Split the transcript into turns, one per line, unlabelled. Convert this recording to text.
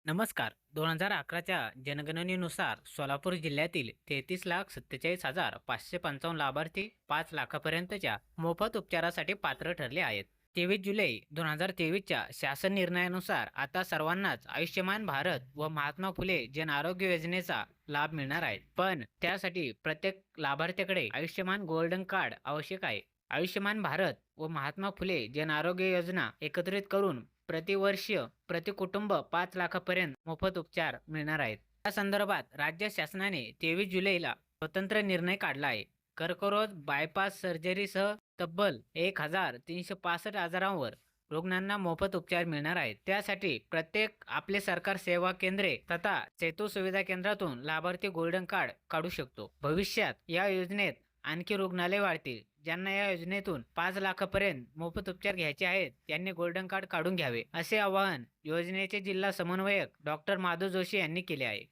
नमस्कार. 2011च्या जनगणनेनुसार सोलापूर जिल्ह्यातील 33,47,555 लाभार्थी 5 लाखापर्यंतच्या मोफत उपचारासाठी पात्र ठरले आहेत. 23 जुलै 2023च्या शासन निर्णयानुसार आता सर्वांनाच आयुष्यमान भारत व महात्मा फुले जन आरोग्य योजनेचा लाभ मिळणार आहे. पण त्यासाठी प्रत्येक लाभार्थ्याकडे आयुष्यमान गोल्डन कार्ड आवश्यक आहे. आयुष्यमान भारत व महात्मा फुले जन आरोग्य योजना एकत्रित करून प्रतिवर्ष प्रति कुटुंब 5 लाखापर्यंत मोफत उपचार मिळणार आहेत. या संदर्भात राज्य शासनाने 23 जुलैला स्वतंत्र निर्णय काढला आहे. कर्करोग बायपास सर्जरीसह तब्बल 1,365 आजारांवर रुग्णांना मोफत उपचार मिळणार आहेत. त्यासाठी प्रत्येक आपले सरकार सेवा केंद्रे तथा सेतू सुविधा केंद्रातून लाभार्थी गोल्डन कार्ड काढू शकतो. भविष्यात या योजनेत आणखी रुग्णालय वाढतील. ज्यांना या योजनेतून 5 लाखापर्यंत मोफत उपचार घ्यायचे आहेत त्यांनी गोल्डन कार्ड काढून घ्यावे, असे आवाहन योजनेचे जिल्हा समन्वयक डॉक्टर माधव जोशी यांनी केले आहे.